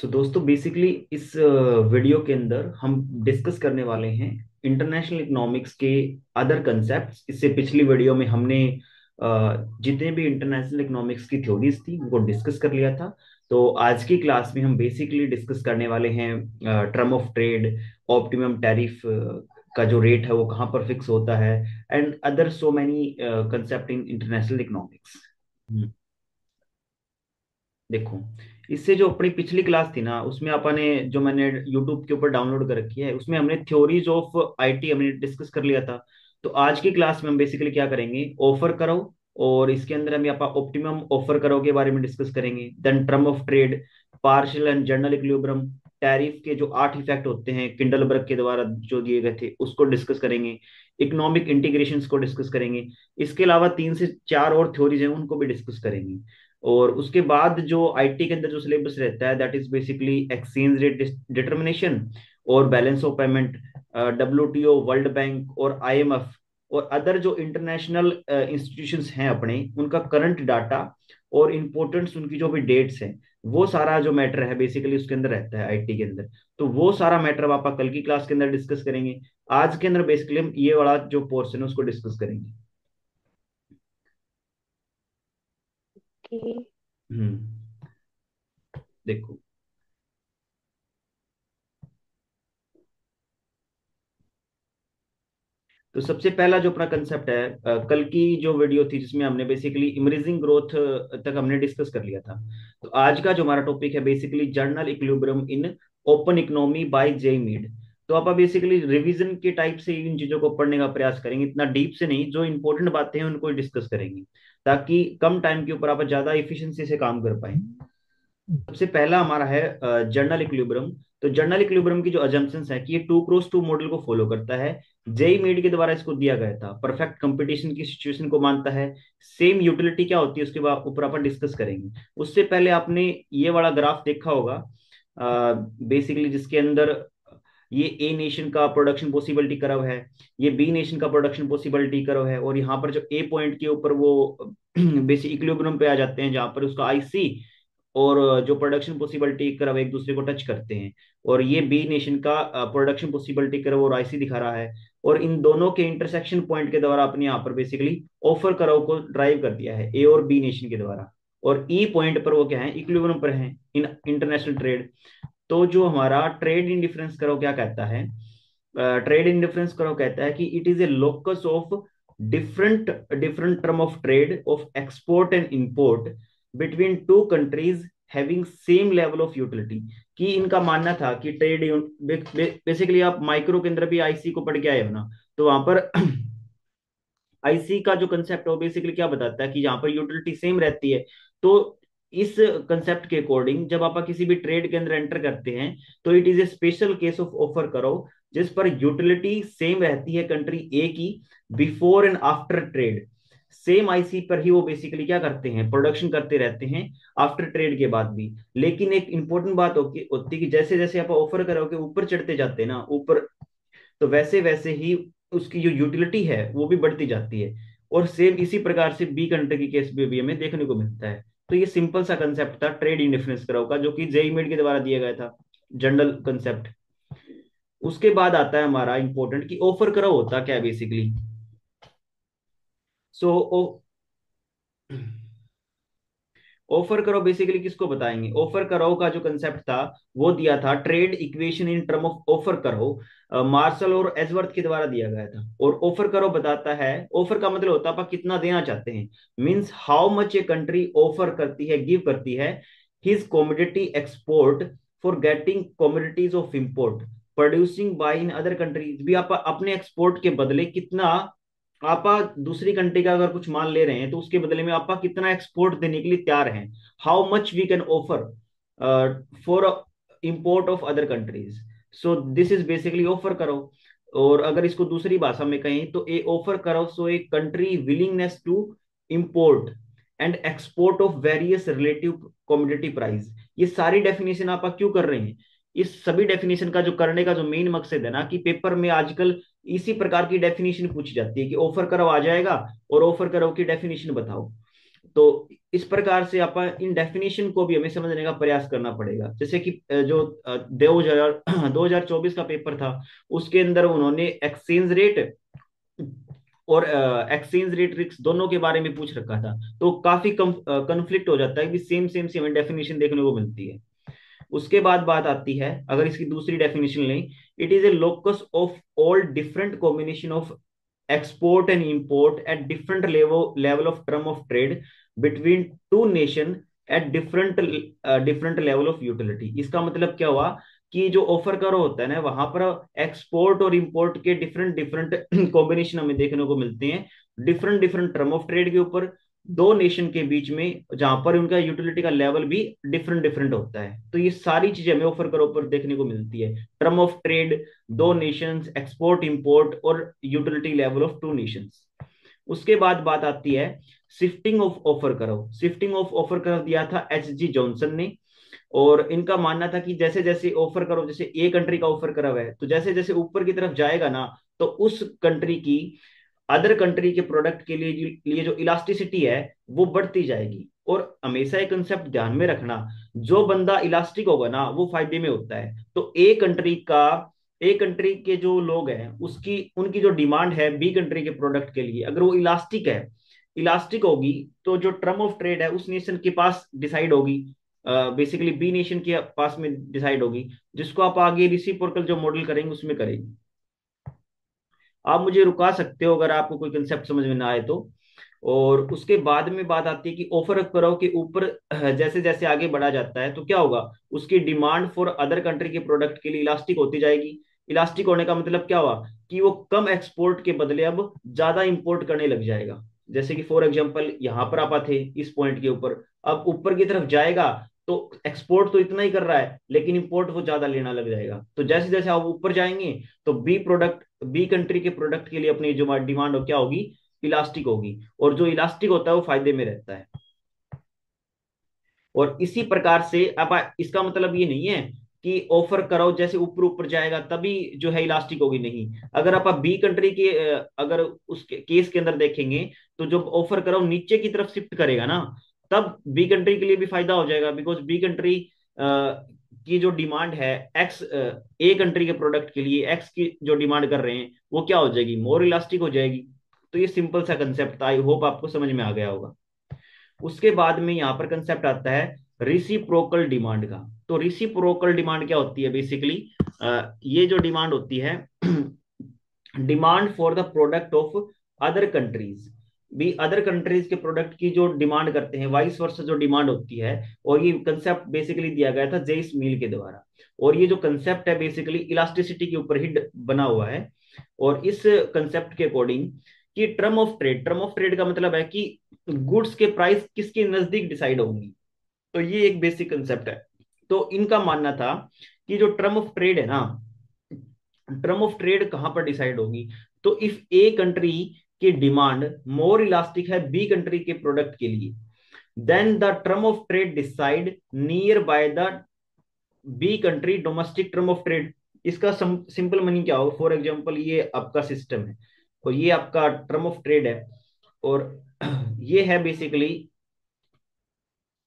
दोस्तों बेसिकली इस वीडियो के अंदर हम डिस्कस करने वाले हैं इंटरनेशनल इकोनॉमिक्स के अदर कंसेप्ट्स। इससे पिछली वीडियो में हमने जितने भी इंटरनेशनल इकोनॉमिक्स की थ्योरीज थी उनको डिस्कस कर लिया था। तो आज की क्लास में हम बेसिकली डिस्कस करने वाले हैं term of trade, optimum tariff का जो रेट है वो कहाँ पर फिक्स होता है, and other so many concept in international economics. देखो, इससे जो अपनी पिछली क्लास थी ना उसमें अपने जो मैंने यूट्यूब के ऊपर डाउनलोड कर रखी है उसमें हमने थ्योरीज ऑफ आईटी हमने डिस्कस कर लिया था। तो आज की क्लास में हम बेसिकली क्या करेंगे, ऑफर करो, और इसके अंदर हम यहाँ ऑप्टिमम ऑफर करो के बारे में डिस्कस करेंगे। Then term of trade, partial and general equilibrium, tariff के जो 8 इफेक्ट होते हैं किंडलबर्ग के द्वारा जो दिए गए थे उसको डिस्कस करेंगे। इकोनॉमिक इंटीग्रेशंस को डिस्कस करेंगे। इसके अलावा 3 से 4 और थ्योरीज हैं उनको भी डिस्कस करेंगे। और उसके बाद जो आईटी के अंदर जो सिलेबस रहता है that is basically exchange rate determination और balance of payment, WTO, world bank और आईएमएफ और अदर जो इंटरनेशनल इंस्टीट्यूशंस हैं अपने उनका करंट डाटा और इम्पोर्टेंट्स उनकी जो भी डेट्स हैं, वो सारा जो मैटर है बेसिकली उसके अंदर रहता है आईटी के अंदर। तो वो सारा मैटर अब आप कल की क्लास के अंदर डिस्कस करेंगे। आज के अंदर बेसिकली हम ये वाला जो पोर्शन है उसको डिस्कस करेंगे। कि हम्म। देखो, तो सबसे पहला जो अपना कंसेप्ट है, कल की जो वीडियो थी जिसमें हमने बेसिकली इमर्जिंग ग्रोथ तक हमने डिस्कस कर लिया था। तो आज का जो हमारा टॉपिक है basically general equilibrium in open economy by J Meade. तो आप बेसिकली रिवीजन के टाइप से इन चीजों को पढ़ने का प्रयास करेंगे, इतना डीप से नहीं, जो इंपॉर्टेंट बातें हैं उनको डिस्कस करेंगे ताकि कम टाइम के ऊपर आप ज्यादा इफिशिएंसी से काम कर पाए। सबसे पहला हमारा है जर्नल इक्विलिब्रियम। तो जर्नल इक्विलिब्रियम की जो अजम्पशंस है कि ये 2x2 मॉडल को फॉलो करता है। जेई मीड के द्वारा इसको दिया गया था, परफेक्ट कंपटीशन की सिचुएशन को मानता है। सेम यूटिलिटी क्या होती है उसके बाद ऊपर अपन डिस्कस करेंगे। उससे पहले आपने ये वाला ग्राफ देखा होगा बेसिकली, जिसके अंदर ये ए नेशन का प्रोडक्शन पॉसिबिलिटी कर्व है, ये बी नेशन का प्रोडक्शन पॉसिबिलिटी कर्व है, और यहाँ पर जो ए पॉइंट के ऊपर वो बेसिक इक्विलिब्रियम पे आ जाते हैं जहां पर उसका आईसी और जो प्रोडक्शन पॉसिबिलिटी कर्व एक दूसरे को टच करते हैं। और ये बी नेशन का प्रोडक्शन पॉसिबिलिटी कर्व और आईसी दिखा रहा है, और इन दोनों के इंटरसेक्शन पॉइंट के द्वारा अपने यहाँ पर बेसिकली ऑफर कर्व को ड्राइव कर दिया है ए और बी नेशन के द्वारा। और ई पॉइंट पर वो क्या है, इक्विलिब्रियम पर है इन इंटरनेशनल ट्रेड। तो जो हमारा ट्रेड इन डिफरेंस कर्व क्या कहता है, ट्रेड इन डिफरेंस कर्व कहता है कि it is a locus of different different term of trade off export and import between two countries having same level of utility. कि इनका मानना था कि ट्रेड बेसिकली आप माइक्रो के अंदर भी आईसी को पढ़ के आए हो ना, तो वहां पर आईसी का जो कंसेप्ट है वो बेसिकली क्या बताता है कि यहाँ पर यूटिलिटी सेम रहती है। तो इस कंसेप्ट के अकॉर्डिंग जब आप किसी भी ट्रेड के अंदर एंटर करते हैं तो it is a special case of offer करो जिस पर यूटिलिटी सेम रहती है कंट्री ए की before and after trade. Same IC पर ही वो बेसिकली क्या करते हैं, प्रोडक्शन करते रहते हैं आफ्टर ट्रेड के बाद भी। लेकिन एक इंपॉर्टेंट बात होती है कि जैसे जैसे आप ऑफर करोगे ऊपर चढ़ते जाते हैं ना ऊपर, तो वैसे वैसे ही उसकी जो यूटिलिटी है वो भी बढ़ती जाती है। और सेम इसी प्रकार से बी कंट्री की केस में भी हमें देखने को मिलता है। तो ये सिंपल सा कंसेप्ट था ट्रेड इंडिफरेंस कर्व का, जो कि जेई मेड के द्वारा दिया गया था, जनरल कंसेप्ट। उसके बाद आता है हमारा इंपॉर्टेंट कि ऑफर कर्व होता क्या है बेसिकली। सो ऑफर करो बेसिकली किसको बताएंगे, ऑफर करो का जो कंसेप्ट था वो दिया था trade equation in term of offer करो, मार्शल और एजवर्थ के द्वारा दिया गया था। और ऑफर करो बताता है, ऑफर का मतलब होता है आप कितना देना चाहते हैं, means how much a country offer करती है, गिव करती है his commodity export for getting commodities of import producing by in other countries. भी आप अपने एक्सपोर्ट के बदले कितना, आप दूसरी कंट्री का अगर कुछ माल ले रहे हैं तो उसके बदले में आप कितना एक्सपोर्ट देने के लिए तैयार हैं, how much we can offer for import of other countries. So this is basically offer करो। और अगर इसको दूसरी भाषा में कहें तो A offer curve so A country willingness to import and export of various relative commodity price. ये सारी डेफिनेशन आप क्यों कर रहे हैं, इस सभी डेफिनेशन का जो करने का जो मेन मकसद है ना कि पेपर में आजकल इसी प्रकार की डेफिनेशन पूछी जाती है कि ऑफर करो आ जाएगा और ऑफर करो की डेफिनेशन बताओ। तो इस प्रकार से आप इन डेफिनेशन को भी हमें समझने का प्रयास करना पड़ेगा। जैसे कि जो 2000 2024 का पेपर था, उसके अंदर उन्होंने एक्सचेंज रेट और एक्सचेंज रेट रिस्क दोनों के बारे में पूछ रखा था। तो काफी कम कन्फ्लिक्ट हो जाता है कि सेम सेम सी हमें डेफिनेशन देखने को मिलती है। उसके बाद बात आती है, अगर इसकी दूसरी डेफिनेशन लें, it is a locus of all different combination of export and import at different level of term of trade between two nation at different level of utility। इसका मतलब क्या हुआ कि जो ऑफर करो होता है ना, वहां पर एक्सपोर्ट और इंपोर्ट के डिफरेंट डिफरेंट कॉम्बिनेशन हमें देखने को मिलते हैं, different different term of trade के ऊपर, दो नेशन के बीच में, जहां पर उनका यूटिलिटी का लेवल भी डिफरेंट डिफरेंट होता है। तो ये सारी चीजें हमें ऑफर करो पर देखने को मिलती है, टर्म ऑफ ट्रेड, दो नेशंस, एक्सपोर्ट इंपोर्ट और utility level of two nations. उसके बाद बात आती है शिफ्टिंग ऑफ ऑफर करो। शिफ्टिंग ऑफ ऑफर करो दिया था H.G. जॉनसन ने। और इनका मानना था कि जैसे जैसे ऑफर करो, जैसे ए कंट्री का ऑफर करा हुआ है, तो जैसे जैसे ऊपर की तरफ जाएगा ना, तो उस कंट्री की अदर कंट्री के प्रोडक्ट के लिए जो इलास्टिसिटी है वो बढ़ती जाएगी। और हमेशा एक कंसेप्ट ध्यान में रखना, जो बंदा इलास्टिक होगा ना वो फायदे में होता है। तो ए कंट्री के जो लोग हैं उसकी उनकी जो डिमांड है बी कंट्री के प्रोडक्ट के लिए, अगर वो इलास्टिक होगी, तो जो टर्म ऑफ ट्रेड है उस नेशन के पास डिसाइड होगी, बेसिकली बी नेशन के पास में डिसाइड होगी, जिसको आप आगे रिसिप्रोकल जो मॉडल करेंगे उसमें करेंगे। आप मुझे रुका सकते हो अगर आपको कोई कंसेप्ट समझ में ना आए तो। और उसके बाद में बात आती है कि ऑफर करो के ऊपर जैसे जैसे आगे बढ़ा जाता है तो क्या होगा, उसकी डिमांड फॉर अदर कंट्री के प्रोडक्ट के लिए इलास्टिक होती जाएगी। इलास्टिक होने का मतलब क्या हुआ कि वो कम एक्सपोर्ट के बदले अब ज्यादा इंपोर्ट करने लग जाएगा। जैसे कि फॉर एग्जांपल यहाँ पर आप थे इस पॉइंट के ऊपर, अब ऊपर की तरफ जाएगा तो एक्सपोर्ट तो इतना ही कर रहा है लेकिन इंपोर्ट वो ज्यादा लेना लग जाएगा। तो जैसे जैसे आप ऊपर जाएंगे तो बी कंट्री के प्रोडक्ट के लिए अपनी जो डिमांड हो क्या होगी, इलास्टिक होगी। और जो इलास्टिक होता है वो फायदे में रहता है। और इसी प्रकार से अब इसका मतलब ये नहीं है कि ऑफर करो जैसे ऊपर ऊपर जाएगा तभी जो है इलास्टिक होगी, नहीं। अगर आप बी कंट्री के अगर उस केस के अंदर देखेंगे, तो जब ऑफर करो नीचे की तरफ शिफ्ट करेगा ना, तब बी कंट्री के लिए भी फायदा हो जाएगा, बिकॉज बी कंट्री की जो डिमांड है एक्स, ए कंट्री के प्रोडक्ट के लिए एक्स की जो डिमांड कर रहे हैं वो क्या हो जाएगी, मोर इलास्टिक हो जाएगी। तो ये सिंपल सा कंसेप्ट था, आई होप आपको समझ में आ गया होगा। उसके बाद में यहाँ पर कंसेप्ट आता है रिसिप्रोकल डिमांड का। तो रिसिप्रोकल डिमांड क्या होती है बेसिकली, ये जो डिमांड होती है demand for the product of other countries, भी अदर कंट्रीज के प्रोडक्ट की जो डिमांड करते हैं, वाइस वर्सा जो डिमांड होती है। और ये कंसेप्ट बेसिकली दिया गया था जेस मील के द्वारा। और ये जो कंसेप्ट है बेसिकली इलास्टिसिटी के ऊपर ही बना हुआ है। और इस कंसेप्ट के अकॉर्डिंग कि टर्म ऑफ ट्रेड का मतलब है कि गुड्स के प्राइस किसके नजदीक डिसाइड होंगी। तो ये एक बेसिक कंसेप्ट है। तो इनका मानना था कि जो टर्म ऑफ ट्रेड है ना, टर्म ऑफ ट्रेड कहां पर डिसाइड होगी, तो इफ ए कंट्री की डिमांड मोर इलास्टिक है बी कंट्री के प्रोडक्ट के लिए, then the term of trade decide near by the B country domestic term of trade. इसका सिंपल मीनिंग क्या होगा, फॉर एग्जांपल ये आपका सिस्टम है और ये आपका टर्म ऑफ ट्रेड है, और ये है बेसिकली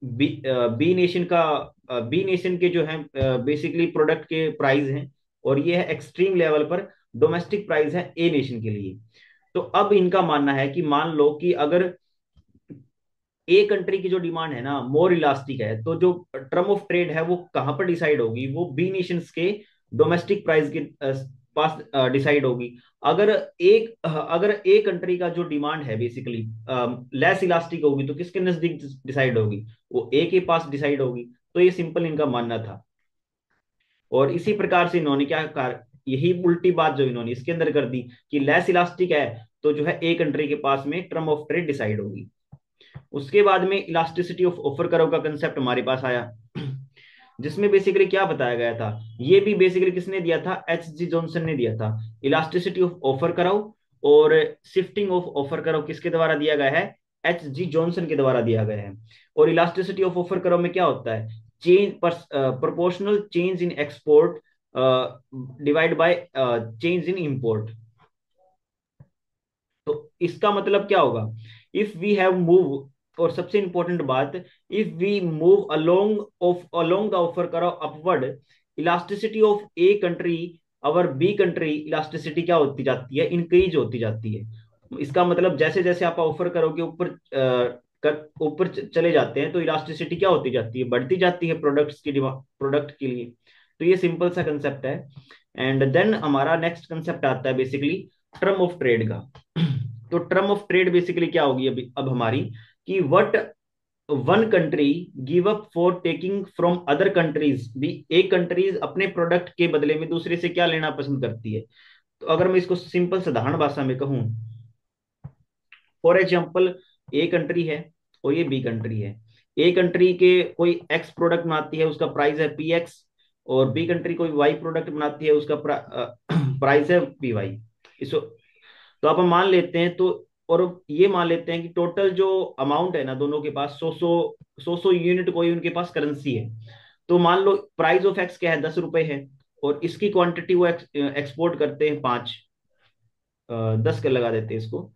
बी नेशन का, बी नेशन के जो है बेसिकली प्रोडक्ट के प्राइस हैं, और ये है एक्सट्रीम लेवल पर डोमेस्टिक प्राइस है ए नेशन के लिए। तो अब इनका मानना है कि मान लो कि अगर ए कंट्री की जो डिमांड है ना मोर इलास्टिक है, तो जो टर्म ऑफ ट्रेड है वो कहां पर डिसाइड होगी, वो बी नेशंस के डोमेस्टिक प्राइस के पास डिसाइड होगी। अगर ए कंट्री का जो डिमांड है बेसिकली लेस इलास्टिक होगी, तो किसके नजदीक डिसाइड होगी, वो ए के पास डिसाइड होगी। तो ये सिंपल इनका मानना था। और इसी प्रकार से इन्होंने क्या कर, यही उल्टी बात जो इन्होंने इसके अंदर कर दी कि लेस इलास्टिक है तो जो है ए कंट्री के पास में टर्म ऑफ ट्रेड डिसाइड होगी। उसके बाद में इलास्टिसिटी ऑफ ऑफर करो का कंसेप्ट हमारे पास आया, जिसमें बेसिकली क्या बताया गया था, ये भी बेसिकली किसने दिया था, H.G. जॉनसन ने दिया था। इलास्टिसिटी ऑफ ऑफर करो और शिफ्टिंग ऑफ ऑफर करो किसके द्वारा दिया गया है, H.G. जॉनसन के द्वारा दिया गया है। और इलास्टिसिटी ऑफ ऑफर करो में क्या होता है, change proportional change in export divide by change in import. तो इसका मतलब क्या होगा, इफ वी हैव मूव और सबसे इंपॉर्टेंट बात, if we move along the offer curve upward, elasticity of A country और बी कंट्री इलास्टिसिटी क्या होती जाती है, इंक्रीज होती जाती है। इसका मतलब जैसे जैसे आप ऑफर करोगे ऊपर चले जाते हैं तो इलास्टिसिटी क्या होती जाती है, बढ़ती जाती है प्रोडक्ट के लिए। तो ये सिंपल सा कंसेप्ट है। एंड देन हमारा नेक्स्ट कंसेप्ट आता है बेसिकली टर्म ऑफ ट्रेड का। तो टर्म ऑफ ट्रेड बेसिकली क्या होगी अभी अब हमारी, कि what one country give up for taking from other countries भी, एक कंट्रीज अपने प्रोडक्ट के बदले में दूसरे से क्या लेना पसंद करती है। तो अगर मैं इसको सिंपल साधारण भाषा में कहूं, फॉर एग्जाम्पल ए कंट्री है और ये बी कंट्री है। ए कंट्री के कोई एक्स प्रोडक्ट बनाती है, उसका प्राइस है पी एक्स, और बी कंट्री कोई वाई प्रोडक्ट बनाती है, उसका प्राइस है पी वाई। इसको तो आप हम मान लेते हैं, तो और ये मान लेते हैं कि टोटल जो अमाउंट है ना दोनों के पास, सौ यूनिट कोई उनके पास करेंसी है। तो मान लो प्राइस ऑफ एक्स क्या है, 10 रुपए है, और इसकी क्वांटिटी वो एक्सपोर्ट करते हैं 5, 10 के लगा देते हैं इसको,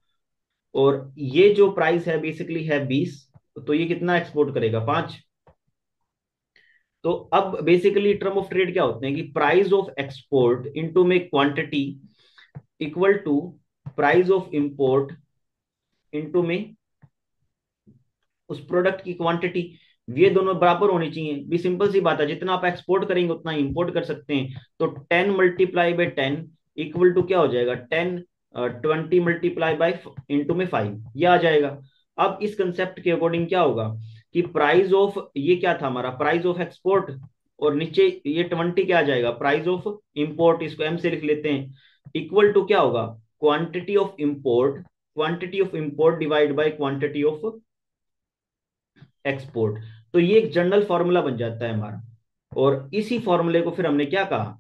और ये जो प्राइस है बेसिकली है 20, तो ये कितना एक्सपोर्ट करेगा, 5। तो अब बेसिकली टर्म ऑफ ट्रेड क्या होते हैं कि प्राइस ऑफ एक्सपोर्ट इनटू में quantity equal to price of import into में उस प्रोडक्ट की क्वांटिटी। ये दोनों बराबर होनी चाहिए भी, सिंपल सी बात है, जितना आप एक्सपोर्ट करेंगे उतना इंपोर्ट कर सकते हैं। तो 10 मल्टीप्लाई बाई 10 इक्वल टू क्या हो जाएगा, 10, 20 मल्टीप्लाई बाई इंटू में 5, ये आ जाएगा। अब इस कंसेप्ट के अकॉर्डिंग क्या होगा कि प्राइस ऑफ, ये क्या था हमारा प्राइस ऑफ एक्सपोर्ट, और नीचे ये 20 क्या आ जाएगा, प्राइस ऑफ इंपोर्ट, इसको एम से लिख लेते हैं, इक्वल टू क्या होगा, quantity of import divide by quantity of export. तो ये एक जनरल फॉर्मूला बन जाता है हमारा। और इसी फॉर्मूले को फिर हमने क्या कहा,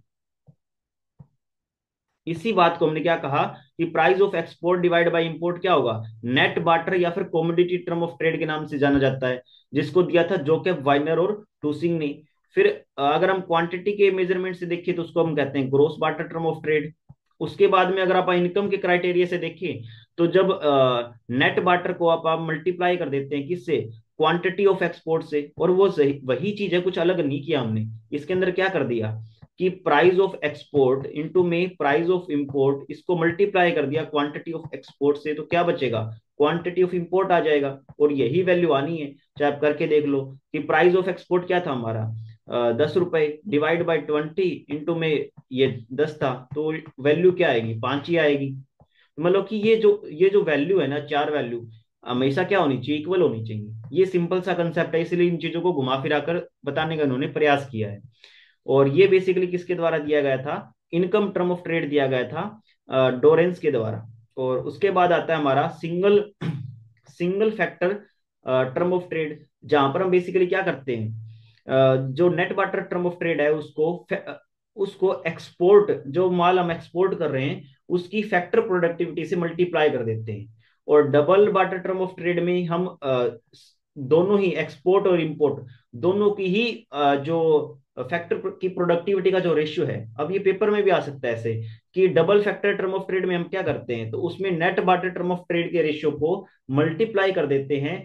इसी बात को हमने क्या कहा कि price of export divide by import क्या होगा, नेट बार्टर या फिर कॉमोडिटी टर्म ऑफ ट्रेड के नाम से जाना जाता है, जिसको दिया था जोसेफ वाइनर और टूसिंग ने। फिर अगर हम क्वांटिटी के मेजरमेंट से देखें तो उसको हम कहते हैं gross barter term of trade. उसके बाद में अगर आप इनकम के क्राइटेरिया से देखें, तो जब नेट बार्टर को आप मल्टीप्लाई कर देते हैं किससे, क्वांटिटी ऑफ एक्सपोर्ट से, और वो सही वही चीज है, कुछ अलग नहीं किया हमने। इसके अंदर क्या कर दिया कि प्राइस ऑफ एक्सपोर्ट इनटू में प्राइस ऑफ इंपोर्ट, इसको मल्टीप्लाई कर दिया क्वांटिटी ऑफ एक्सपोर्ट से, तो क्या बचेगा, क्वांटिटी ऑफ इंपोर्ट आ जाएगा। और यही वैल्यू आनी है, चाहे आप करके देख लो कि प्राइस ऑफ एक्सपोर्ट क्या था हमारा, 10 रुपए डिवाइड बाई 20 इंटू में ये 10 था, तो वैल्यू क्या आएगी, 5 ही आएगी। मतलब कि ये जो वैल्यू है ना, चार वैल्यू हमेशा क्या होनी चाहिए, इक्वल होनी चाहिए। ये सिंपल सा कंसेप्ट है, इसलिए इन चीजों को घुमा फिरा कर बताने का उन्होंने प्रयास किया है। और ये बेसिकली किसके द्वारा दिया गया था, इनकम टर्म ऑफ ट्रेड दिया गया था डोरेंस के द्वारा। और उसके बाद आता है हमारा single single factor term of trade, जहां पर हम बेसिकली क्या करते हैं, जो net barter term of trade है उसको एक्सपोर्ट, जो माल हम एक्सपोर्ट कर रहे हैं उसकी फैक्टर प्रोडक्टिविटी से मल्टीप्लाई कर देते हैं। और double barter term of trade में हम दोनों ही एक्सपोर्ट और इंपोर्ट दोनों की ही जो फैक्टर की प्रोडक्टिविटी का जो रेशियो है, अब ये पेपर में भी आ सकता है ऐसे कि double factor term of trade में हम क्या करते हैं, तो उसमें net barter term of trade के रेशियो को मल्टीप्लाई कर देते हैं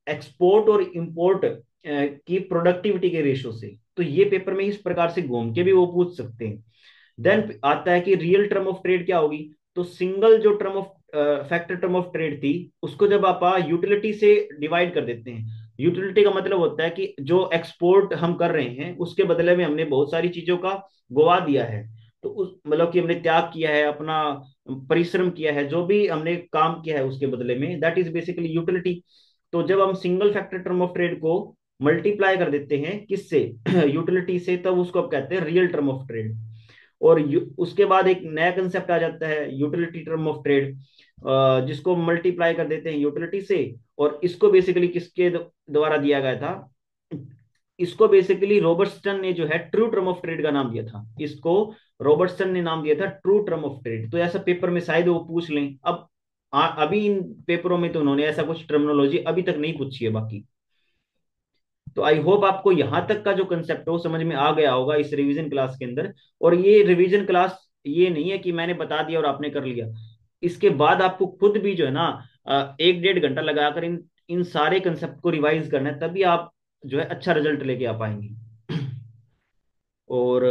एक्सपोर्ट और इंपोर्ट की प्रोडक्टिविटी के रेशियो से। तो ये पेपर में इस प्रकार से घूम के भी वो पूछ सकते हैं। देन आता है कि रियल टर्म ऑफ ट्रेड क्या होगी, तो सिंगल जो term of factor term of trade थी, उसको जब आप यूटिलिटी से डिवाइड कर देते हैं। यूटिलिटी का मतलब होता है कि जो एक्सपोर्ट हम कर रहे हैं उसके बदले में हमने बहुत सारी चीजों का गवा दिया है, तो उस मतलब कि हमने त्याग किया है, अपना परिश्रम किया है, जो भी हमने काम किया है उसके बदले में, दैट इज बेसिकली यूटिलिटी। तो जब हम single factor term of trade को मल्टीप्लाई कर देते हैं किससे, यूटिलिटी से, तब उसको आप कहते हैं रियल टर्म ऑफ ट्रेड। और उसके बाद एक नया कंसेप्ट आ जाता है यूटिलिटी टर्म ऑफ ट्रेड, जिसको मल्टीप्लाई कर देते हैं यूटिलिटी से। और इसको बेसिकली किसके द्वारा दिया गया था, इसको बेसिकली रॉबर्टसन ने जो है ट्रू टर्म ऑफ ट्रेड का नाम दिया था, इसको रॉबर्टसन ने नाम दिया था ट्रू टर्म ऑफ ट्रेड। तो ऐसा पेपर में शायद वो पूछ लें। अब अभी इन पेपरों में तो उन्होंने ऐसा कुछ टर्मिनोलॉजी अभी तक नहीं पूछी है बाकी। तो आई होप आपको यहां तक का जो कंसेप्ट है वो समझ में आ गया होगा इस रिवीजन क्लास के अंदर। और ये रिवीजन क्लास ये नहीं है कि मैंने बता दिया और आपने कर लिया, इसके बाद आपको खुद भी जो है ना 1-1.5 घंटा लगाकर इन इन सारे कंसेप्ट को रिवाइज करना है, तभी आप जो है अच्छा रिजल्ट लेके आ पाएंगे। और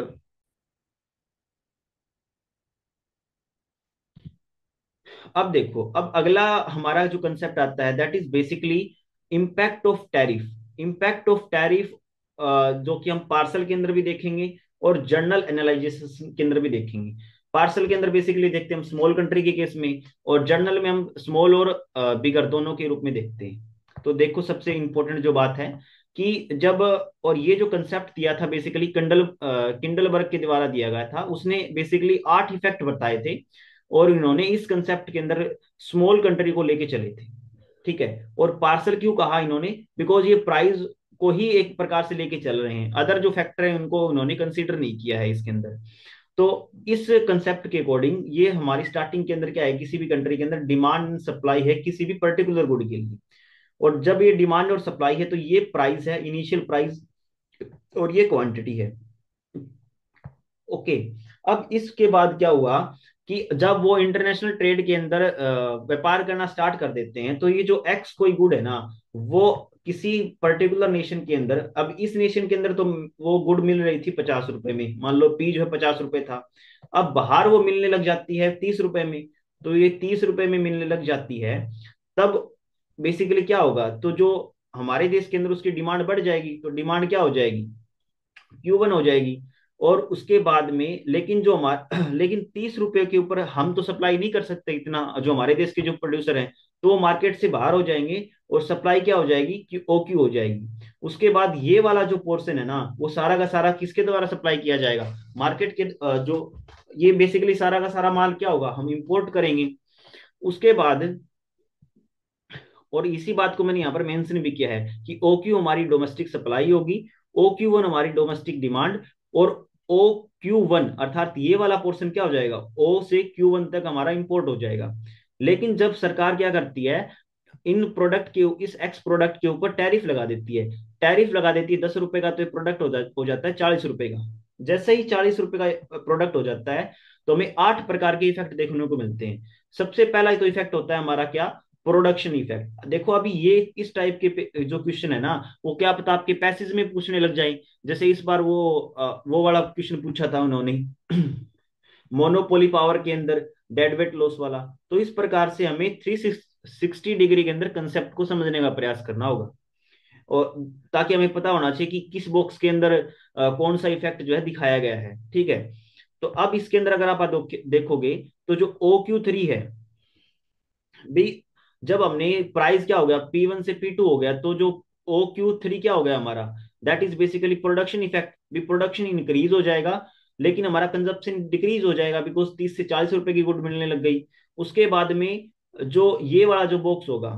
अब देखो, अब अगला हमारा जो कंसेप्ट आता है that is basically impact of tariff. Impact of tariff जो कि हम पार्सल के अंदर भी देखेंगे और जर्नल एनालिसिस के अंदर भी देखेंगे। पार्सल के अंदर बेसिकली देखते हैं हम स्मॉल कंट्री के केस में, और जर्नल में हम स्मॉल और बिगर दोनों के रूप में देखते हैं। तो देखो, सबसे इंपॉर्टेंट जो बात है कि जब, और ये जो कंसेप्ट दिया था बेसिकली किंडलबर्ग के द्वारा दिया गया था, उसने बेसिकली 8 इफेक्ट बताए थे, और इन्होंने इस कंसेप्ट के अंदर स्मॉल कंट्री को लेके चले थे। ठीक है। और पार्सल क्यों कहा इन्होंने? बिकॉज ये प्राइस को ही एक प्रकार से लेके चल रहे हैं, अदर जो फैक्टर है उनको उन्होंने कंसीडर नहीं किया है इसके अंदर। तो इस कंसेप्ट के अकॉर्डिंग ये हमारी स्टार्टिंग के अंदर क्या है, किसी भी कंट्री के अंदर डिमांड सप्लाई है किसी भी पर्टिकुलर गुड के लिए, और जब ये डिमांड और सप्लाई है तो ये प्राइस है, इनिशियल प्राइस, और ये क्वांटिटी है। ओके। अब इसके बाद क्या हुआ कि जब वो इंटरनेशनल ट्रेड के अंदर व्यापार करना स्टार्ट कर देते हैं, तो ये जो एक्स कोई गुड है ना, वो किसी पर्टिकुलर नेशन के अंदर, अब इस नेशन के अंदर तो वो गुड मिल रही थी 50 रुपए में, मान लो पी जो है 50 रुपए था, अब बाहर वो मिलने लग जाती है 30 रुपए में। तो ये 30 रुपए में मिलने लग जाती है, तब बेसिकली क्या होगा, तो जो हमारे देश के अंदर उसकी डिमांड बढ़ जाएगी, तो डिमांड क्या हो जाएगी, Q1 हो जाएगी। और उसके बाद में लेकिन जो हमारे लेकिन 30 रुपए के ऊपर हम तो सप्लाई नहीं कर सकते इतना, जो हमारे देश के जो प्रोड्यूसर हैं तो वो मार्केट से बाहर हो जाएंगे, और सप्लाई क्या हो जाएगी कि OQ हो जाएगी। उसके बाद ये वाला जो पोर्शन है ना, वो सारा का सारा किसके द्वारा सप्लाई किया जाएगा, मार्केट के जो, ये बेसिकली सारा का सारा माल क्या होगा, हम इंपोर्ट करेंगे। उसके बाद, और इसी बात को मैंने यहाँ पर मेंशन भी किया है कि OQ हमारी डोमेस्टिक सप्लाई होगी, OQ1 हमारी डोमेस्टिक डिमांड, और OQ1 अर्थात ये वाला पोर्शन क्या हो जाएगा, O से Q1 तक हमारा इंपोर्ट हो जाएगा। लेकिन जब सरकार क्या करती है, इन प्रोडक्ट के, इस एक्स प्रोडक्ट के ऊपर टैरिफ लगा देती है। टैरिफ लगा देती है 10 रुपए का, तो ये प्रोडक्ट हो जाता है 40 रुपए का। जैसे ही 40 रुपए का प्रोडक्ट हो जाता है, तो हमें 8 प्रकार के इफेक्ट देखने को मिलते हैं। सबसे पहला तो इफेक्ट होता है हमारा क्या, प्रोडक्शन इफेक्ट। देखो अभी ये इस टाइप के जो क्वेश्चन है ना, वो क्या पता आपके पैसेज में पूछने लग जाए। जैसे इस बार वो वाला क्वेश्चन पूछा था उन्होंने मोनोपोली पावर के अंदर, डेड वेट लॉस वाला। तो इस प्रकार से हमें 360 डिग्री के अंदर कंसेप्ट को समझने का प्रयास करना होगा, और ताकि हमें पता होना चाहिए कि किस बॉक्स के अंदर कौन सा इफेक्ट जो है दिखाया गया है। ठीक है। तो अब इसके अंदर अगर आप देखोगे, तो जो OQ3 है भी, जब हमने प्राइस क्या हो गया P1 से P2 हो गया, तो जो OQ3 क्या हो गया हमारा, that is basically production effect. भी प्रोडक्शन इंक्रीज हो जाएगा, लेकिन हमारा कंजप्शन डिक्रीज हो जाएगा, बिकॉज 30 से 40 रुपए की गुड मिलने लग गई। उसके बाद में जो ये वाला जो बॉक्स होगा,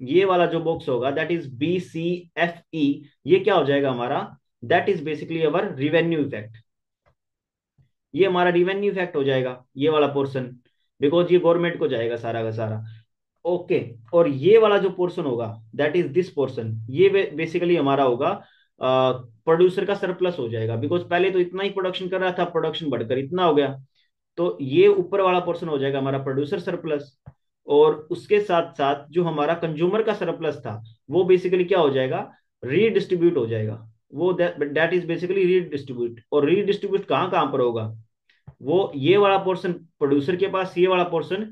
ये वाला जो बॉक्स होगा दैट इज BCFE, ये क्या हो जाएगा हमारा, that is basically our revenue effect. ये हमारा रिवेन्यू इफेक्ट हो जाएगा, ये वाला पोर्शन, बिकॉज ये गवर्नमेंट को जाएगा सारा का सारा। ओके। और ये वाला जो पोर्शन होगा दैट इज दिस पोर्शन, ये बेसिकली हमारा होगा प्रोड्यूसर का सरप्लस हो जाएगा, बिकॉज पहले तो इतना ही प्रोडक्शन कर रहा था, प्रोडक्शन बढ़कर इतना हो गया, तो ये ऊपर वाला पोर्शन हो जाएगा हमारा प्रोड्यूसर सरप्लस। और उसके साथ साथ जो हमारा कंज्यूमर का सरप्लस था, वो बेसिकली क्या हो जाएगा, रीडिस्ट्रीब्यूट हो जाएगा। वो दैट इज बेसिकली रीडिस्ट्रीब्यूट, और रीडिस्ट्रीब्यूट कहाँ कहाँ पर होगा, वो ये वाला पोर्शन प्रोड्यूसर के पास, ये वाला पोर्शन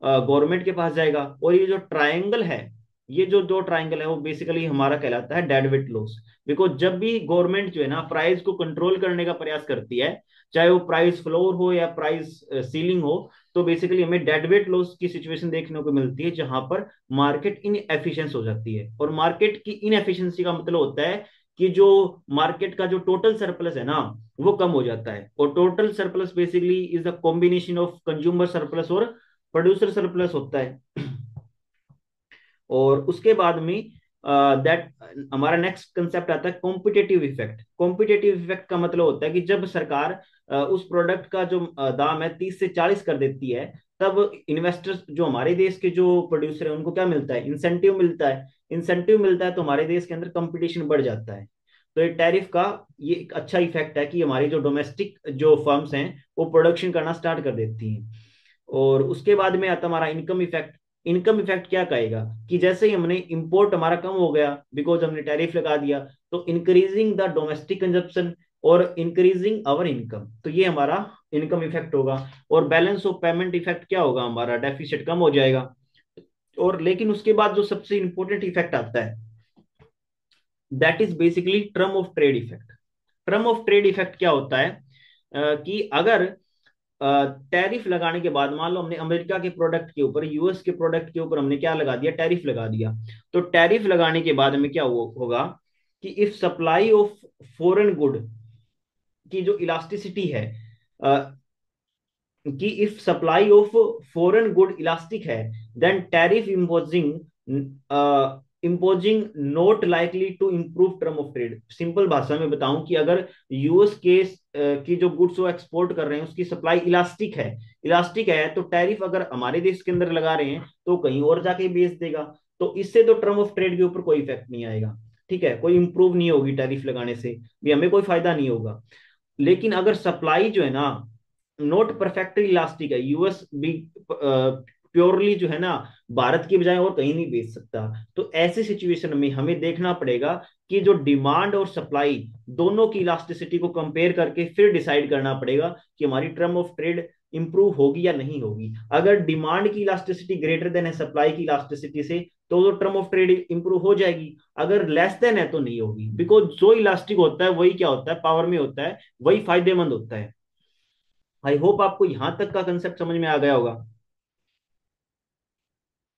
गवर्नमेंट के पास जाएगा। और ये जो ट्रायंगल है, ये जो दो ट्रायंगल है, वो बेसिकली हमारा कहलाता है डेड वेट लॉस। बिकॉज जब भी गवर्नमेंट जो है ना प्राइस को कंट्रोल करने का प्रयास करती है, चाहे वो प्राइस फ्लोर हो या प्राइस सीलिंग हो, तो बेसिकली हमें डेड वेट लॉस की सिचुएशन देखने को मिलती है, जहां पर मार्केट इन एफिशिएंस हो जाती है। और मार्केट की इन एफिशिएंसी का मतलब होता है कि जो मार्केट का जो टोटल सरप्लस है ना, वो कम हो जाता है। और total surplus basically is the combination of consumer surplus और प्रोड्यूसर सरप्लस होता है। और उसके बाद में दैट हमारा नेक्स्ट कंसेप्ट आता है कॉम्पिटेटिव इफेक्ट। कॉम्पिटेटिव इफेक्ट का मतलब होता है कि जब सरकार उस प्रोडक्ट का जो दाम है 30 से 40 कर देती है, तब इन्वेस्टर्स जो हमारे देश के जो प्रोड्यूसर है उनको क्या मिलता है, इंसेंटिव मिलता है। इंसेंटिव मिलता है तो हमारे देश के अंदर कंपटीशन बढ़ जाता है। तो ये टैरिफ का ये एक अच्छा इफेक्ट है कि हमारी जो डोमेस्टिक जो फर्म्स हैं वो प्रोडक्शन करना स्टार्ट कर देती हैं। और उसके बाद में आता हमारा इनकम इफेक्ट। इनकम इफेक्ट क्या कहेगा कि जैसे ही हमने इंपोर्ट हमारा कम हो गया बिकॉज हमने टैरिफ लगा दिया, तो इंक्रीजिंग द डोमेस्टिक कंजप्शन और इंक्रीजिंग आवर इनकम, तो ये हमारा इनकम इफेक्ट होगा। और बैलेंस ऑफ पेमेंट इफेक्ट क्या होगा, हमारा डेफिसिट कम हो जाएगा। और लेकिन उसके बाद जो सबसे इंपॉर्टेंट इफेक्ट आता है, that is basically term of trade effect. Term of trade effect क्या होता है, कि अगर टैरिफ लगाने के बाद मान लो हमने अमेरिका के प्रोडक्ट के ऊपर, यूएस के प्रोडक्ट के ऊपर हमने क्या लगा दिया, टैरिफ लगा दिया। तो टैरिफ लगाने के बाद में क्या होगा कि if supply of foreign good की जो इलास्टिसिटी है, कि if supply of foreign good elastic है, then tariff imposing not likely to improve term of trade. Simple भाषा में बताऊं कि अगर यूएस के की जो गुड्स वो एक्सपोर्ट कर रहे हैं उसकी सप्लाई इलास्टिक है तो टैरिफ अगर हमारे देश के अंदर लगा रहे हैं तो कहीं और जाके बेच देगा। तो इससे तो टर्म ऑफ ट्रेड के ऊपर कोई इफेक्ट नहीं आएगा, ठीक है, कोई इंप्रूव नहीं होगी टैरिफ लगाने से भी, हमें कोई फायदा नहीं होगा। लेकिन अगर सप्लाई जो है ना नॉट परफेक्टली इलास्टिक है, यूएस भी प्योरली जो है ना भारत की बजाय और कहीं नहीं बेच सकता, तो ऐसी सिचुएशन में हमें देखना पड़ेगा कि जो डिमांड और सप्लाई दोनों की इलास्टिसिटी को कंपेयर करके फिर डिसाइड करना पड़ेगा कि हमारी टर्म ऑफ ट्रेड इंप्रूव होगी या नहीं होगी। अगर डिमांड की इलास्टिसिटी ग्रेटर देन है सप्लाई की इलास्टिसिटी से, तो टर्म ऑफ ट्रेड इंप्रूव हो जाएगी। अगर लेस देन है तो नहीं होगी, बिकॉज जो इलास्टिक होता है वही क्या होता है, पावर में होता है, वही फायदेमंद होता है। आई होप आपको यहां तक का कंसेप्ट समझ में आ गया होगा,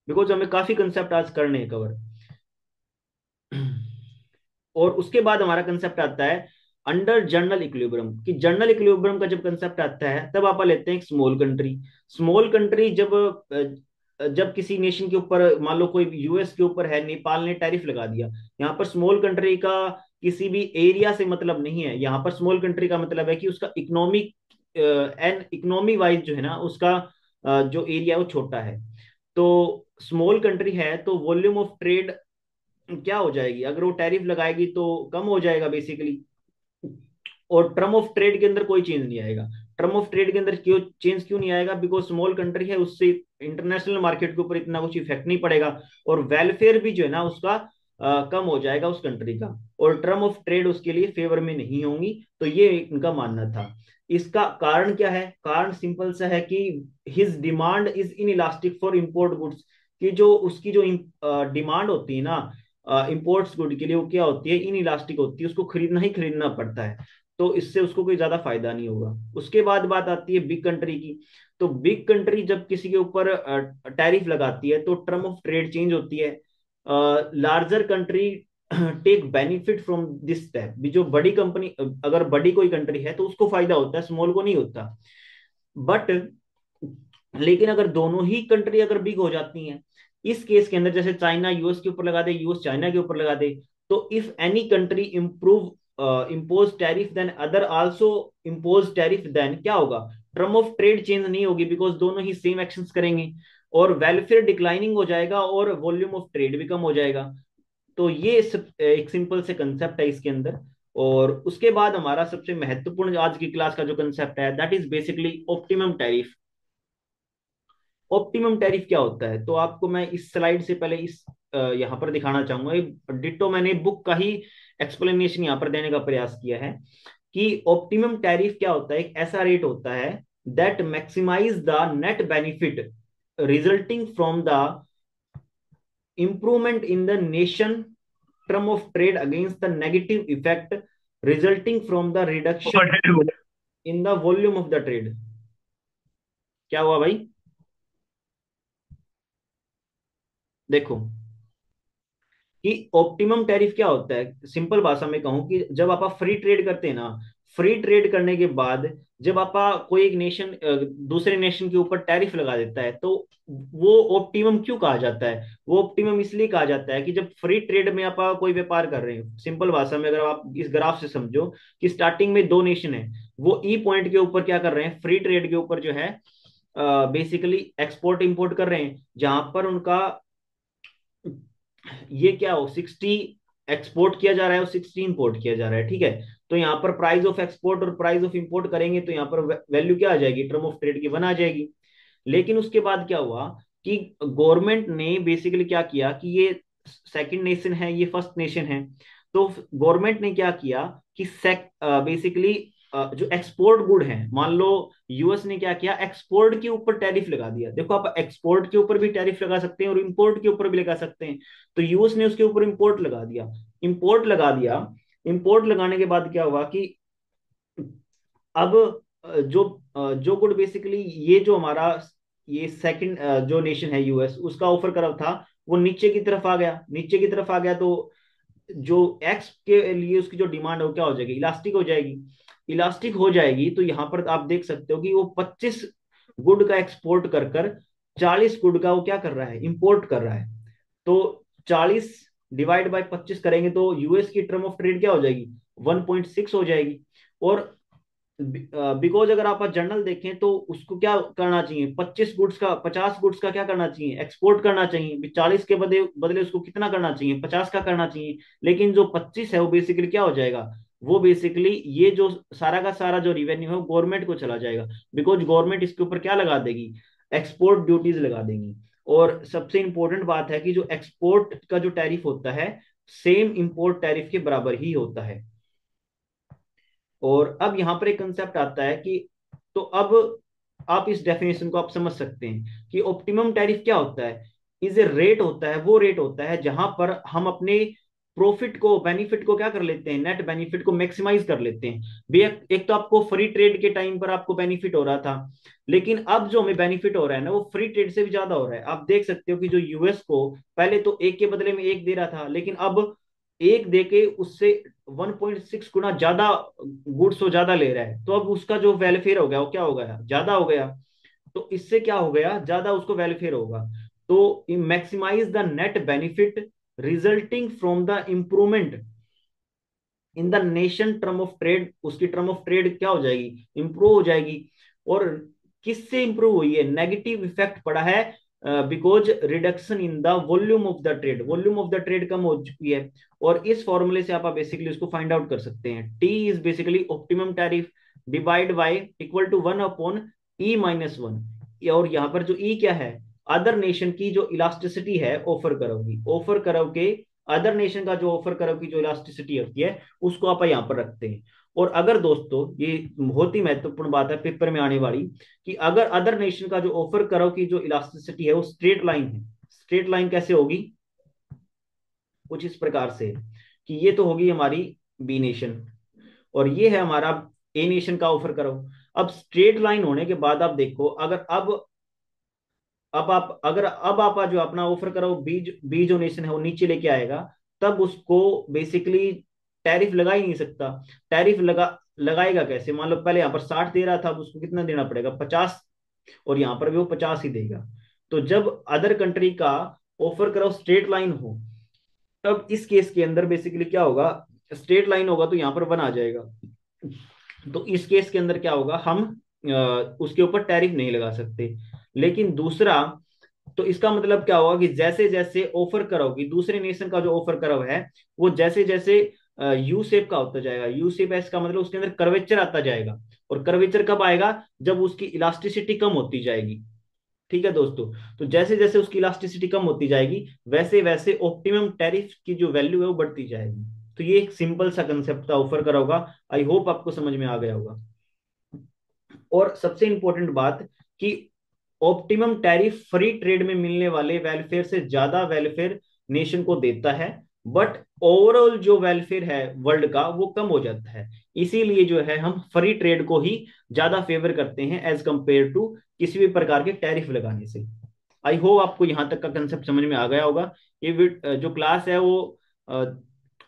बिकॉज हमें काफी कंसेप्ट आज करने हैं कवर। और उसके बाद हमारा कंसेप्ट आता है अंडर जर्नल इक्विलिब्रियम। कि जर्नल इक्विलिब्रियम का जब कंसेप्ट आता है तब आप लेते हैं एक स्मॉल कंट्री। स्मॉल कंट्री जब किसी नेशन के ऊपर, मान लो कोई यूएस के ऊपर है, नेपाल ने टैरिफ लगा दिया, यहाँ पर स्मॉल कंट्री का किसी भी एरिया से मतलब नहीं है। यहाँ पर स्मॉल कंट्री का मतलब है कि उसका इकोनॉमिक एंड इकोनॉमी वाइज जो है ना उसका जो एरिया है वो छोटा है। तो स्मॉल कंट्री है तो वॉल्यूम ऑफ ट्रेड क्या हो जाएगी, अगर वो टैरिफ लगाएगी तो कम हो जाएगा बेसिकली। और टर्म ऑफ ट्रेड के अंदर कोई चेंज नहीं आएगा। टर्म ऑफ ट्रेड के अंदर क्यों नहीं आएगा, बिकॉज स्मॉल कंट्री है, उससे इंटरनेशनल मार्केट के ऊपर इतना कुछ इफेक्ट नहीं पड़ेगा। और वेलफेयर भी जो है ना उसका कम हो जाएगा उस कंट्री का, और टर्म ऑफ ट्रेड उसके लिए फेवर में नहीं होंगी। तो ये इनका मानना था। इसका कारण क्या है, कारण सिंपल सा है कि his demand is in elastic for import goods. कि जो उसकी जो डिमांड होती है ना इंपोर्ट्स गुड के लिए, वो क्या होती है, इन इलास्टिक होती है, उसको खरीदना ही खरीदना पड़ता है। तो इससे उसको कोई ज्यादा फायदा नहीं होगा। उसके बाद बात आती है बिग कंट्री की। तो बिग कंट्री जब किसी के ऊपर टैरिफ लगाती है तो टर्म ऑफ ट्रेड चेंज होती है। Larger country take benefit from this step. भी जो बड़ी कंपनी, अगर बड़ी कोई कंट्री है तो उसको फायदा होता है, स्मॉल को नहीं होता। बट लेकिन अगर दोनों ही कंट्री अगर बिग हो जाती हैं, इस केस के अंदर जैसे चाइना यूएस के ऊपर लगा दे, यूएस चाइना के ऊपर लगा दे, तो if any country improve impose tariff then other also impose tariff, then क्या होगा, टर्म ऑफ ट्रेड चेंज नहीं होगी बिकॉज दोनों ही सेम एक्शंस करेंगे, और वेलफेयर डिक्लाइनिंग हो जाएगा और वॉल्यूम ऑफ ट्रेड भी कम हो जाएगा। तो ये एक सिंपल से कंसेप्ट है इसके अंदर। और उसके बाद हमारा सबसे महत्वपूर्ण आज की क्लास का जो कंसेप्ट है that is basically optimum tariff. Optimum tariff क्या होता है, तो आपको मैं इस स्लाइड से पहले इस यहाँ पर दिखाना चाहूंगा। डिटो मैंने बुक का ही एक्सप्लेनेशन यहाँ पर देने का प्रयास किया है कि ऑप्टिमम टैरिफ क्या होता है। एक ऐसा रेट होता है that maximize the net benefit resulting from the improvement in the nation term of trade against the negative effect resulting from the reduction in the volume of the trade। क्या हुआ भाई, देखो कि ऑप्टिमम टैरिफ क्या होता है। Simple भाषा में कहूं कि जब आप फ्री ट्रेड करते हैं ना, फ्री ट्रेड करने के बाद जब आप कोई एक नेशन दूसरे नेशन के ऊपर टैरिफ लगा देता है तो वो ऑप्टिमम क्यों कहा जाता है, वो ऑप्टिमम इसलिए कहा जाता है कि जब फ्री ट्रेड में आप कोई व्यापार कर रहे हैं, सिंपल भाषा में अगर आप इस ग्राफ से समझो कि स्टार्टिंग में दो नेशन है, वो ई पॉइंट के ऊपर क्या कर रहे हैं, फ्री ट्रेड के ऊपर जो है बेसिकली एक्सपोर्ट इंपोर्ट कर रहे हैं, जहां पर उनका ये क्या हो 60 एक्सपोर्ट किया जा रहा है और 60 इंपोर्ट किया जा रहा है, ठीक है। तो यहाँ पर प्राइस ऑफ एक्सपोर्ट और प्राइस ऑफ इंपोर्ट करेंगे तो यहाँ पर वैल्यू क्या आ जाएगी, टर्म ऑफ ट्रेड की वन आ जाएगी। लेकिन उसके बाद क्या हुआ कि गवर्नमेंट ने बेसिकली क्या किया कि ये सेकंड नेशन है, ये फर्स्ट नेशन है, तो गवर्नमेंट ने क्या किया कि बेसिकली जो एक्सपोर्ट गुड है, मान लो यूएस ने क्या किया, एक्सपोर्ट के ऊपर टैरिफ लगा दिया। देखो आप एक्सपोर्ट के ऊपर भी टैरिफ लगा सकते हैं और इंपोर्ट के ऊपर भी लगा सकते हैं। तो यूएस ने उसके ऊपर इंपोर्ट लगा दिया, इंपोर्ट लगा दिया। इंपोर्ट लगाने के बाद क्या हुआ कि अब जो गुड बेसिकली ये जो हमारा ये सेकंड जो नेशन है यूएस, उसका ऑफर करा था, वो नीचे की तरफ आ गया, नीचे की तरफ आ गया। तो जो एक्स के लिए उसकी जो डिमांड है वो क्या हो जाएगी, इलास्टिक हो जाएगी। इलास्टिक हो जाएगी तो यहाँ पर आप देख सकते हो कि वो 25 गुड का एक्सपोर्ट कर कर 40 गुड का वो क्या कर रहा है, इंपोर्ट कर रहा है। तो 40 डिवाइड बाय 25 करेंगे तो यूएस की टर्म ऑफ ट्रेड क्या हो जाएगी, 1.6 हो जाएगी। और बिकॉज अगर आप जर्नल देखें तो उसको क्या करना चाहिए, 50 गुड्स का क्या करना चाहिए, एक्सपोर्ट करना चाहिए। 40 के बदले बदले उसको कितना करना चाहिए, 50 का करना चाहिए। लेकिन जो 25 है वो बेसिकली क्या हो जाएगा, वो बेसिकली ये जो सारा का सारा जो रिवेन्यू है वो गवर्नमेंट को चला जाएगा। बिकॉज गवर्नमेंट इसके ऊपर क्या लगा देगी, एक्सपोर्ट ड्यूटीज लगा देंगी। और सबसे इंपॉर्टेंट बात है कि जो एक्सपोर्ट का जो टैरिफ होता है सेम इंपोर्ट टैरिफ के बराबर ही होता है। और अब यहां पर एक कंसेप्ट आता है कि तो अब आप इस डेफिनेशन को आप समझ सकते हैं कि ऑप्टिमम टैरिफ क्या होता है। इज ए रेट होता है, वो रेट होता है जहां पर हम अपने प्रॉफिट को, बेनिफिट को क्या कर लेते हैं, नेट बेनिफिट को मैक्सिमाइज कर लेते हैं। एक तो आपको फ्री ट्रेड के टाइम पर आपको बेनिफिट हो रहा था, लेकिन अब जो हमें बेनिफिट हो रहा है ना वो फ्री ट्रेड से भी ज्यादा हो रहा है। आप देख सकते हो कि जो यूएस को पहले तो एक के बदले में एक दे रहा था, लेकिन अब एक देके उससे 1.6 गुना ज्यादा गुड्स वो ज्यादा ले रहा है। तो अब उसका जो वेलफेयर हो गया वो क्या हो गया, ज्यादा हो गया। तो इससे क्या हो गया, ज्यादा उसको वेलफेयर होगा। तो maximize the net benefit resulting from the improvement in the nation term of trade, उसकी टर्म ऑफ ट्रेड क्या हो जाएगी, इंप्रूव हो जाएगी। और किससे इंप्रूव हुई है, नेगेटिव इफेक्ट पड़ा है because reduction in the volume of the trade, volume of the trade कम हो चुकी है। और इस फॉर्मूले से आप बेसिकली उसको फाइंड आउट कर सकते हैं। T is basically optimum tariff divide by equal to 1/E-1। और यहाँ पर जो ई क्या है, अदर नेशन की जो इलास्टिसिटी है ऑफर करव की, ऑफर करव के अदर नेशन का जो ऑफर करव की जो इलास्टिसिटी होती है उसको आप यहाँ पर रखते हैं। और अगर दोस्तों ये बहुत ही महत्वपूर्ण बात है पेपर में आने वाली, कि अगर अदर नेशन का जो ऑफर करो की जो इलास्टिसिटी है वो स्ट्रेट लाइन है, स्ट्रेट लाइन कैसे होगी, कुछ इस प्रकार से कि ये तो होगी हमारी बी नेशन और ये है हमारा ए नेशन का ऑफर करो। अब स्ट्रेट लाइन होने के बाद आप देखो, अगर अब आप अगर अब आप जो अपना ऑफर करो बी जो नेशन है वो नीचे लेके आएगा, तब उसको बेसिकली टैरिफ लगा ही नहीं सकता। टैरिफ लगाएगा कैसे, मान लो पहले यहाँ पर 60 दे रहा था, अब उसको कितना देना पड़ेगा, 50। और यहाँ पर भी वो 50 ही देगा। तो जब अदर कंट्री का ऑफर करो स्ट्रेट लाइन हो, तब इस केस के अंदर बेसिकली क्या होगा, स्ट्रेट लाइन होगा तो यहाँ पर 1 आ जाएगा। तो इस केस के अंदर क्या होगा, हम उसके ऊपर टैरिफ नहीं लगा सकते। लेकिन दूसरा, तो इसका मतलब क्या होगा कि जैसे जैसे ऑफर करोगी, दूसरे नेशन का जो ऑफर करव है वो जैसे जैसे यू शेप का होता जाएगा, यू शेप है इसका मतलब उसके अंदर कर्वेचर आता जाएगा। और कर्वेचर कब आएगा, जब उसकी इलास्टिसिटी कम होती जाएगी। ठीक है दोस्तों, तो जैसे जैसे उसकी इलास्टिसिटी कम होती जाएगी वैसे वैसे ऑप्टिमम टैरिफ की जो वैल्यू है वो बढ़ती जाएगी। तो ये एक सिंपल सा कंसेप्ट था ऑफर करा होगा। आई होप आपको समझ में आ गया होगा। और सबसे इंपॉर्टेंट बात कि ऑप्टिमम टैरिफ फ्री ट्रेड में मिलने वाले वेलफेयर से ज्यादा वेलफेयर नेशन को देता है, बट ओवरऑल जो वेलफेयर है वर्ल्ड का वो कम हो जाता है। इसीलिए जो है हम फ्री ट्रेड को ही ज्यादा फेवर करते हैं एज कंपेयर टू किसी भी प्रकार के टैरिफ लगाने से। आई होप आपको यहां तक का कंसेप्ट समझ में आ गया होगा। ये जो क्लास है वो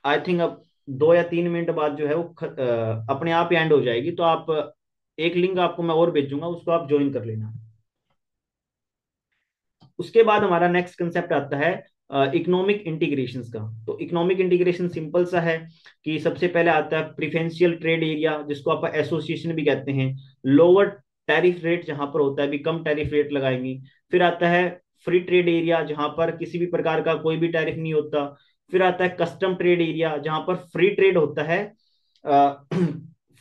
आई थिंक अब 2 या 3 मिनट बाद जो है वो अपने आप ही एंड हो जाएगी। तो आप एक लिंक आपको मैं और भेजूंगा, उसको आप ज्वाइन कर लेना। उसके बाद हमारा नेक्स्ट कंसेप्ट आता है इकोनॉमिक इंटीग्रेशन का। तो इकोनॉमिक इंटीग्रेशन सिंपल सा है कि सबसे पहले आता है प्रिफरेंशियल ट्रेड एरिया, जिसको आप एसोसिएशन भी कहते हैं। लोअर टैरिफ रेट जहां पर होता है भी कम टैरिफ रेट लगाएंगे। फिर आता है फ्री ट्रेड एरिया, जहां पर किसी भी प्रकार का कोई भी टैरिफ नहीं होता। फिर आता है कस्टम ट्रेड एरिया, जहां पर फ्री ट्रेड होता है।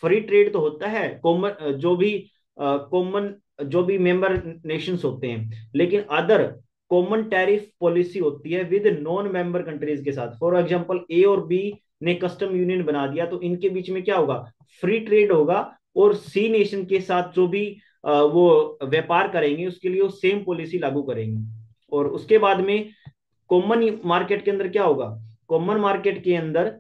फ्री ट्रेड तो होता है कॉमन, जो भी कॉमन जो भी मेंबर नेशंस होते हैं, लेकिन अदर कॉमन टैरिफ पॉलिसी होती है विद नॉन मेंबर कंट्रीज के साथ। फॉर एग्जांपल ए और बी ने कस्टम यूनियन बना दिया, तो इनके बीच में क्या होगा, फ्री ट्रेड होगा, और सी नेशन के साथ जो भी वो व्यापार करेंगे उसके लिए वो सेम पॉलिसी लागू करेंगे। और उसके बाद में कॉमन मार्केट के अंदर क्या होगा, कॉमन मार्केट के अंदर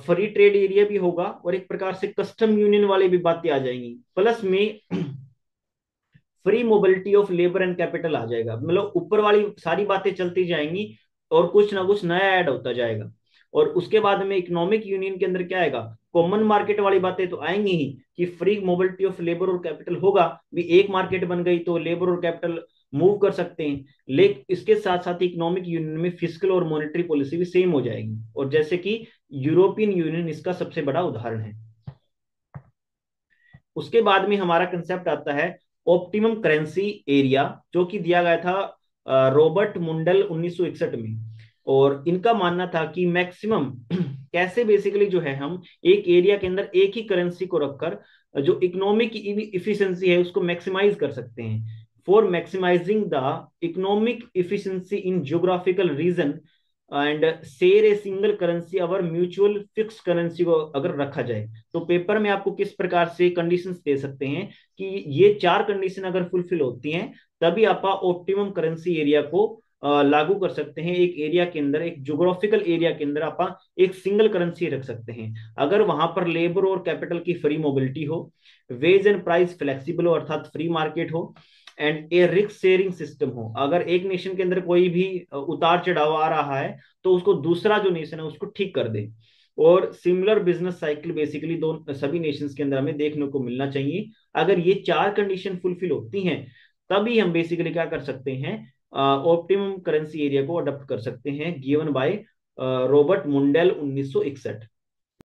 फ्री ट्रेड एरिया भी होगा, और एक प्रकार से कस्टम यूनियन वाली भी बातें आ जाएंगी, प्लस में free mobility of labour and capital आ जाएगा। मतलब ऊपर वाली सारी बातें चलती जाएंगी और कुछ ना कुछ नया ऐड होता जाएगा। और उसके बाद में इकोनॉमिक यूनियन के अंदर क्या आएगा, कॉमन मार्केट वाली बातें तो आएंगी ही, कि फ्री मोबिलिटी ऑफ लेबर और कैपिटल होगा, भी एक मार्केट बन गई तो लेबर और कैपिटल मूव कर सकते हैं। लेकिन इसके साथ साथ इकोनॉमिक यूनियन में फिस्कल और मॉनेटरी पॉलिसी भी सेम हो जाएगी, और जैसे कि यूरोपियन यूनियन इसका सबसे बड़ा उदाहरण है। उसके बाद में हमारा कंसेप्ट आता है ऑप्टिमम करेंसी एरिया, जो कि दिया गया था रॉबर्ट मुंडल 1961 में। और इनका मानना था कि मैक्सिमम कैसे बेसिकली जो है हम एक एरिया के अंदर एक ही करेंसी को रखकर जो इकोनॉमिक इफिशिएंसी है उसको मैक्सिमाइज कर सकते हैं। For maximizing the economic efficiency in geographical region and share a single currency our mutual fix currency को अगर रखा जाए, तो पेपर में आपको किस प्रकार से कंडीशंस दे सकते हैं कि ये चार कंडीशन अगर फुलफिल होती हैं तभी आप ऑप्टिमम करेंसी एरिया को लागू कर सकते हैं। एक एरिया के अंदर, एक ज्योग्राफिकल एरिया के अंदर आप एक सिंगल करेंसी रख सकते हैं अगर वहां पर लेबर और कैपिटल की फ्री मोबिलिटी हो, वेज एंड प्राइस फ्लेक्सिबल हो अर्थात फ्री मार्केट हो, and A risk sharing system हो। अगर एक नेशन के अंदर कोई भी उतार चढ़ाव आ रहा है तो उसको दूसरा जो नेशन है उसको ठीक कर दे। और सिमिलर बिजनेस साइकिल बेसिकली दो सभी नेशंस के अंदर हमें देखने को मिलना चाहिए। अगर ये चार कंडीशन फुलफिल होती हैं तभी हम बेसिकली क्या कर सकते हैं, ऑप्टिमम करेंसी एरिया को अडॉप्ट कर सकते हैं, गिवन बाय रॉबर्ट मुंडेल 1961।